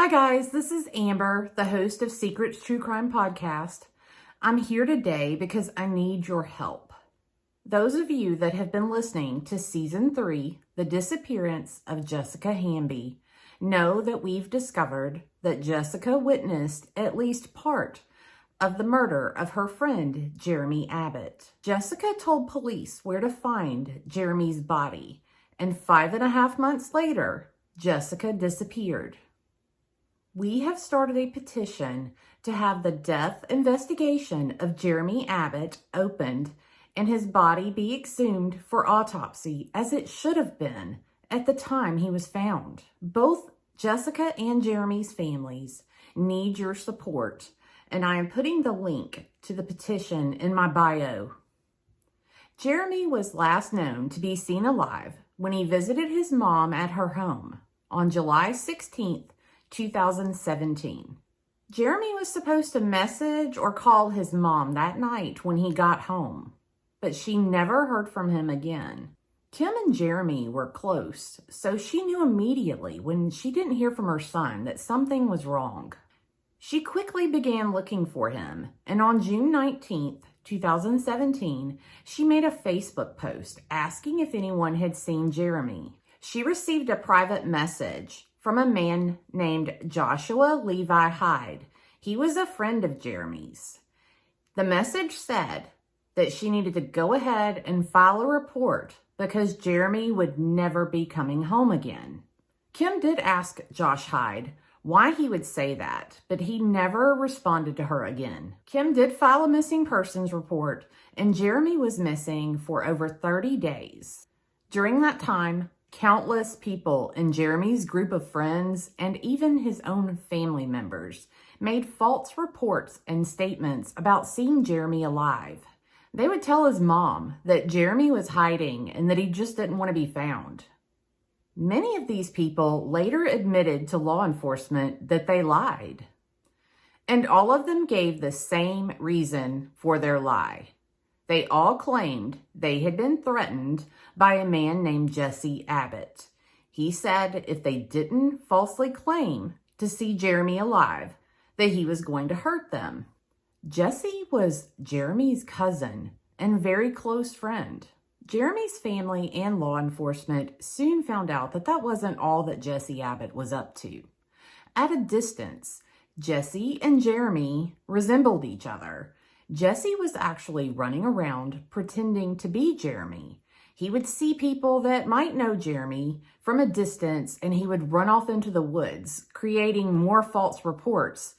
Hi guys, this is Amber, the host of Secrets True Crime Podcast. I'm here today because I need your help. Those of you that have been listening to Season 3, The Disappearance of Jessica Hamby, know that we've discovered that Jessica witnessed at least part of the murder of her friend, Jeremy Abbott. Jessica told police where to find Jeremy's body, and 5.5 months later, Jessica disappeared. We have started a petition to have the death investigation of Jeremy Abbott opened and his body be exhumed for autopsy as it should have been at the time he was found. Both Jessica and Jeremy's families need your support, and I am putting the link to the petition in my bio. Jeremy was last known to be seen alive when he visited his mom at her home on July 16th, 2017. Jeremy was supposed to message or call his mom that night when he got home, but she never heard from him again. Kim and Jeremy were close, so she knew immediately when she didn't hear from her son that something was wrong. She quickly began looking for him, and on June 19th, 2017, she made a Facebook post asking if anyone had seen Jeremy. She received a private message from a man named Joshua Levi Hyde. He was a friend of Jeremy's. The message said that she needed to go ahead and file a report because Jeremy would never be coming home again. Kim did ask Josh Hyde why he would say that, but he never responded to her again. Kim did file a missing persons report, and Jeremy was missing for over 30 days. During that time, countless people in Jeremy's group of friends and even his own family members made false reports and statements about seeing Jeremy alive. They would tell his mom that Jeremy was hiding and that he just didn't want to be found. Many of these people later admitted to law enforcement that they lied. And all of them gave the same reason for their lie. They all claimed they had been threatened by a man named Jesse Abbott. He said if they didn't falsely claim to see Jeremy alive, that he was going to hurt them. Jesse was Jeremy's cousin and very close friend. Jeremy's family and law enforcement soon found out that that wasn't all that Jesse Abbott was up to. At a distance, Jesse and Jeremy resembled each other. Jesse was actually running around pretending to be Jeremy. He would see people that might know Jeremy from a distance and he would run off into the woods, creating more false reports.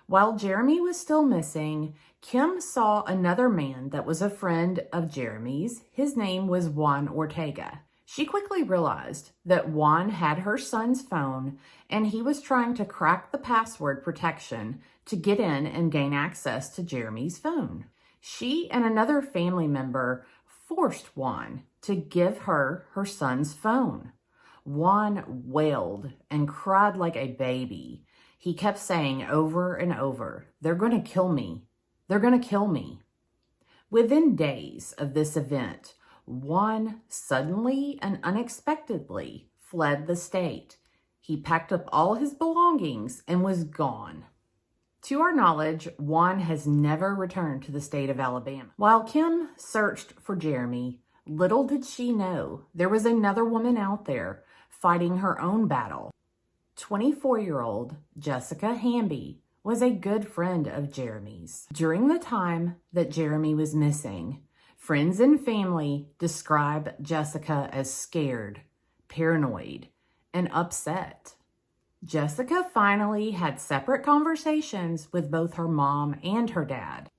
While Jeremy was still missing, Kim saw another man that was a friend of Jeremy's. His name was Juan Ortega. She quickly realized that Juan had her son's phone and he was trying to crack the password protection to get in and gain access to Jeremy's phone. She and another family member forced Juan to give her her son's phone. Juan wailed and cried like a baby. He kept saying over and over, "They're going to kill me. They're going to kill me." Within days of this event, Juan suddenly and unexpectedly fled the state. He packed up all his belongings and was gone. To our knowledge, Juan has never returned to the state of Alabama. While Kim searched for Jeremy, little did she know there was another woman out there fighting her own battle. 24-year-old Jessica Hamby was a good friend of Jeremy's. During the time that Jeremy was missing, friends and family describe Jessica as scared, paranoid, and upset. Jessica finally had separate conversations with both her mom and her dad.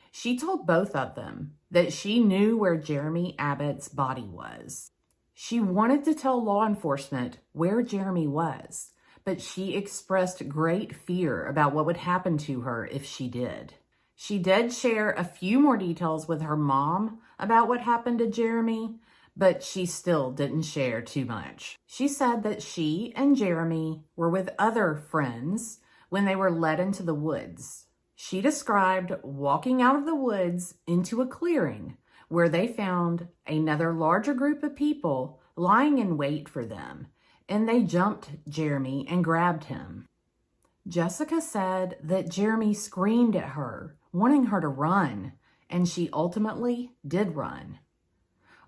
She told both of them that she knew where Jeremy Abbott's body was. She wanted to tell law enforcement where Jeremy was, but she expressed great fear about what would happen to her if she did. She did share a few more details with her mom about what happened to Jeremy, but she still didn't share too much. She said that she and Jeremy were with other friends when they were led into the woods. She described walking out of the woods into a clearing where they found another larger group of people lying in wait for them, and they jumped Jeremy and grabbed him. Jessica said that Jeremy screamed at her, wanting her to run, and she ultimately did run.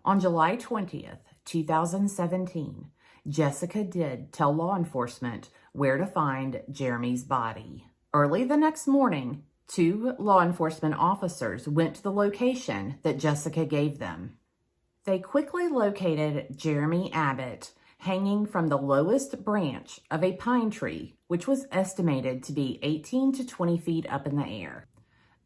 On July 20th, 2017, Jessica did tell law enforcement where to find Jeremy's body. Early the next morning, 2 law enforcement officers went to the location that Jessica gave them. They quickly located Jeremy Abbott hanging from the lowest branch of a pine tree, which was estimated to be 18 to 20 feet up in the air.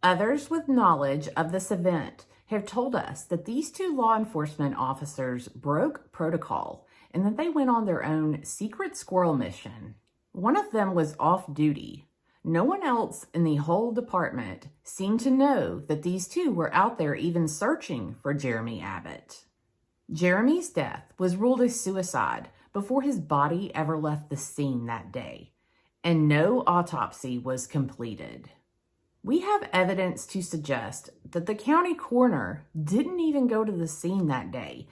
Others with knowledge of this event have told us that these 2 law enforcement officers broke protocol and that they went on their own secret squirrel mission. One of them was off duty. No one else in the whole department seemed to know that these 2 were out there even searching for Jeremy Abbott. Jeremy's death was ruled a suicide before his body ever left the scene that day, and no autopsy was completed. We have evidence to suggest that the county coroner didn't even go to the scene that day,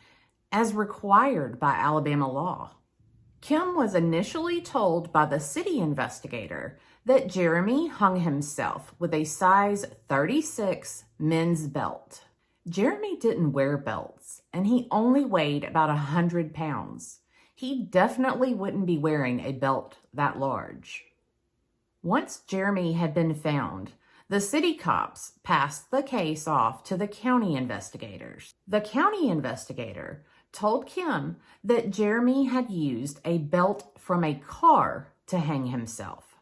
as required by Alabama law. Kim was initially told by the city investigator that Jeremy hung himself with a size 36 men's belt. Jeremy didn't wear belts, and he only weighed about 100 pounds. He definitely wouldn't be wearing a belt that large. Once Jeremy had been found, the city cops passed the case off to the county investigators. The county investigator told Kim that Jeremy had used a belt from a car to hang himself.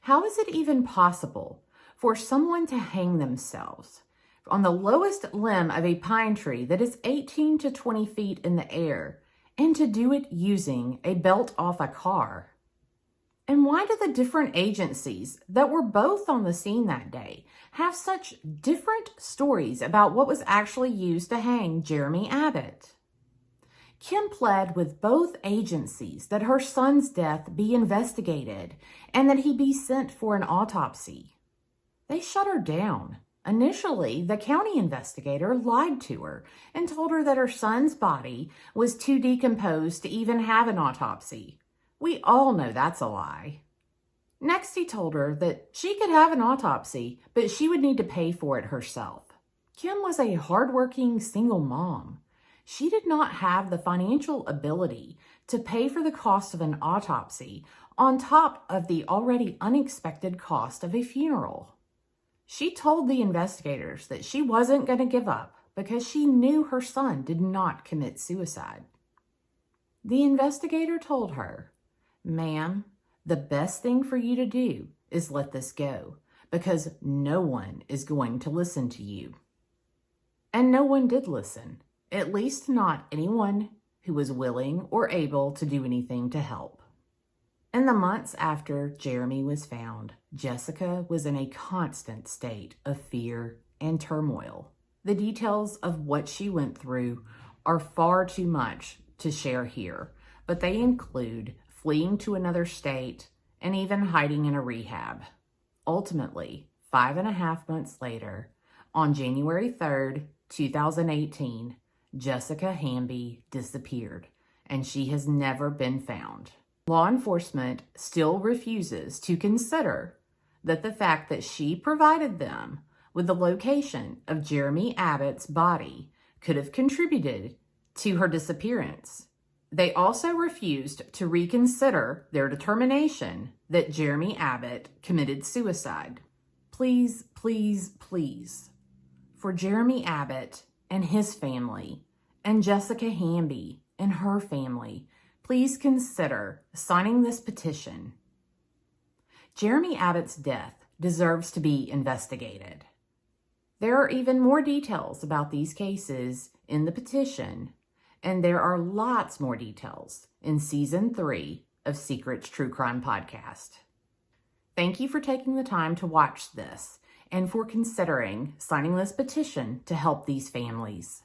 How is it even possible for someone to hang themselves on the lowest limb of a pine tree that is 18 to 20 feet in the air, and to do it using a belt off a car? And why do the different agencies that were both on the scene that day have such different stories about what was actually used to hang Jeremy Abbott? Kim pled with both agencies that her son's death be investigated and that he be sent for an autopsy. They shut her down. Initially, the county investigator lied to her and told her that her son's body was too decomposed to even have an autopsy. We all know that's a lie. Next, he told her that she could have an autopsy, but she would need to pay for it herself. Kim was a hardworking single mom. She did not have the financial ability to pay for the cost of an autopsy on top of the already unexpected cost of a funeral. She told the investigators that she wasn't going to give up because she knew her son did not commit suicide. The investigator told her, "Ma'am, the best thing for you to do is let this go because no one is going to listen to you." And no one did listen, at least not anyone who was willing or able to do anything to help. In the months after Jeremy was found, Jessica was in a constant state of fear and turmoil. The details of what she went through are far too much to share here, but they include fleeing to another state and even hiding in a rehab. Ultimately, 5.5 months later, on January 3rd, 2018, Jessica Hamby disappeared, and she has never been found. Law enforcement still refuses to consider that the fact that she provided them with the location of Jeremy Abbott's body could have contributed to her disappearance. They also refused to reconsider their determination that Jeremy Abbott committed suicide. Please, please, please, for Jeremy Abbott and his family, and Jessica Hamby and her family, please consider signing this petition. Jeremy Abbott's death deserves to be investigated. There are even more details about these cases in the petition, and there are lots more details in Season 3 of Secrets True Crime Podcast. Thank you for taking the time to watch this and for considering signing this petition to help these families.